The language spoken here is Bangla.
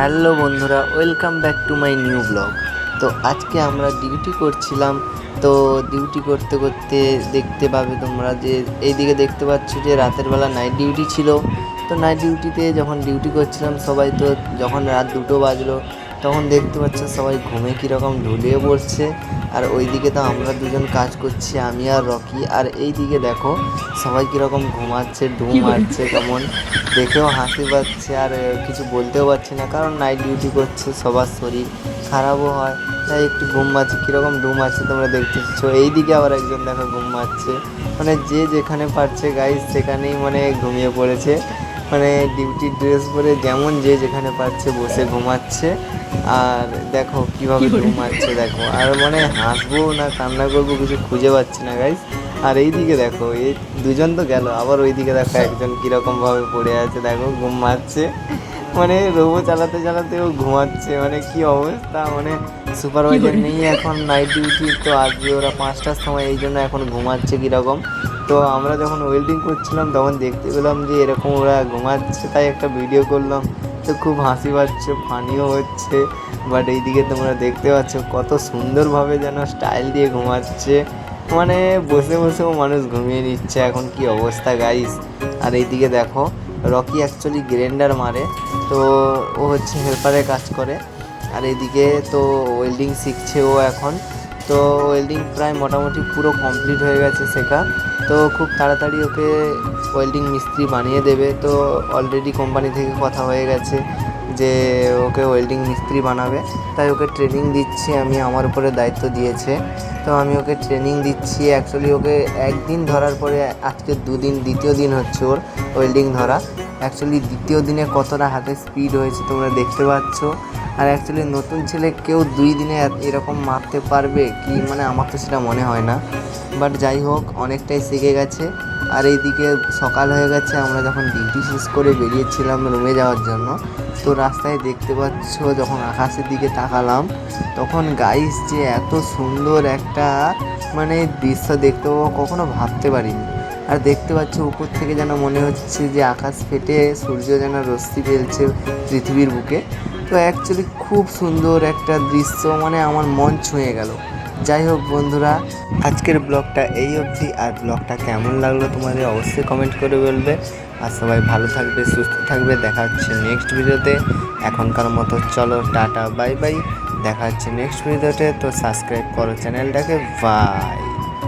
হ্যালো বন্ধুরা, welcome back to my new blog. তো আজকে আমরা ডিউটি করছিলাম। তো ডিউটি করতে করতে দেখতে পাবে তোমরা যে এইদিকে দেখতে পাচ্ছ যে রাতের বেলা নাইট ডিউটি ছিল। তো নাইট ডিউটিতে যখন ডিউটি করছিলাম সবাই, তো যখন রাত 2টো বাজলো তখন দেখতে পাচ্ছ সবাই ঘুমে কীরকম ঢুলিয়ে পড়ছে। আর ওইদিকে তো আমরা দুজন কাজ করছি, আমি আর রকি। আর এই দিকে দেখো সবাই কীরকম ঘুমাচ্ছে, ডুম মারছে, কেমন দেখেও হাসি পাচ্ছে। আর কিছু বলতেও পারছি না, কারণ নাইট ডিউটি করছে, সবার শরীর খারাপও হয়, তাই একটু ঘুম মারছে। কীরকম ঘুম মারছে তোমরা দেখতে পাচ্ছ। এইদিকে আবার একজন দেখো ঘুম মারছে, মানে যে যেখানে পারছে গাইজ সেখানেই মানে ঘুমিয়ে পড়েছে। মানে ডিউটির ড্রেস পরে যেমন যে যেখানে পারছে বসে ঘুমাচ্ছে। আর দেখো কীভাবে ঘুম মারছে দেখো। আর মানে হাসবো না কান্না করবো কিছু খুঁজে পাচ্ছি না গাইজ। আর এইদিকে দেখো এই দুজন তো গেল, আবার ওইদিকে দেখো একজন কীরকমভাবে পড়ে আছে, দেখো ঘুম মারছে। মানে রোবো চালাতে চালাতে ও ঘুমাচ্ছে, মানে কি অবস্থা। মানে সুপারভাইজার নেই এখন নাইট ডিউটি, তো আসবে ওরা 5টার সময়, এই জন্য এখন ঘুমাচ্ছে কীরকম। তো আমরা যখন ওয়েল্ডিং করছিলাম তখন দেখতে পেলাম যে এরকম ওরা ঘুমাচ্ছে, তাই একটা ভিডিও করলাম। তো খুব হাসি পাচ্ছে, ফানিও হচ্ছে। বাট এইদিকে তোমরা দেখতে পাচ্ছ কত সুন্দরভাবে যেন স্টাইল দিয়ে ঘুমাচ্ছে। মানে বসে বসেও মানুষ ঘুমিয়ে নিচ্ছে, এখন কি অবস্থা গাইস। আর এইদিকে দেখো রকি অ্যাকচুয়ালি গ্রাইন্ডার মারে, তো ও হচ্ছে হেল্পারে কাজ করে। আর এইদিকে তো ওয়েল্ডিং শিখছে ও এখন। তো ওয়েল্ডিং প্রায় মোটামুটি পুরো কমপ্লিট হয়ে গেছে শেখা। তো খুব তাড়াতাড়ি ওকে ওয়েল্ডিং মিস্ত্রি বানিয়ে দেবে। তো অলরেডি কোম্পানি থেকে কথা হয়ে গেছে যে ওকে ওয়েল্ডিং মিস্ত্রি বানাবে, তাই ওকে ট্রেনিং দিচ্ছি আমি, আমার উপরে দায়িত্ব দিয়েছে। তো আমি ওকে ট্রেনিং দিচ্ছি। অ্যাকচুয়ালি ওকে একদিন ধরার পরে আজকে 2 দিন, দ্বিতীয় দিন হচ্ছে ওর ওয়েল্ডিং ধরা। অ্যাকচুয়ালি দ্বিতীয় দিনে কতটা হাতে স্পিড হয়েছে তোমরা দেখতে পাচ্ছ। আর অ্যাকচুয়ালি নতুন ছেলে কেউ 2 দিনে এরকম মারতে পারবে কি, মানে আমার তো সেটা মনে হয় না। বাট যাই হোক, অনেকটাই শিখে গেছে। আর এইদিকে সকাল হয়ে গেছে, আমরা যখন ডিউটি শেষ করে বেরিয়েছিলাম রুমে যাওয়ার জন্য, তো রাস্তায় দেখতে পাচ্ছ যখন আকাশের দিকে তাকালাম তখন গাইস যে এত সুন্দর একটা মানে দৃশ্য দেখতে পাবো কখনো ভাবতে পারিনি। আর দেখতে পাচ্ছ উপর থেকে যেন মনে হচ্ছে যে আকাশ ফেটে সূর্য যেন রশ্মি ফেলছে পৃথিবীর বুকে। তো অ্যাকচুয়ালি খুব সুন্দর একটা দৃশ্য, মানে আমার মন ছুঁয়ে গেল। যাই হোক বন্ধুরা, আজকের ব্লগটা এই অবধি। আর ব্লগটা কেমন লাগলো তোমাদের অবশ্যই কমেন্ট করে বলবে। আর সবাই ভালো থাকবে, সুস্থ থাকবে। দেখা হচ্ছে নেক্সট ভিডিওতে। এখনকার মতো চলো টাটা বাই বাই, দেখা হচ্ছে নেক্সট ভিডিওতে। তো সাবস্ক্রাইব করো চ্যানেলটাকে। বাই।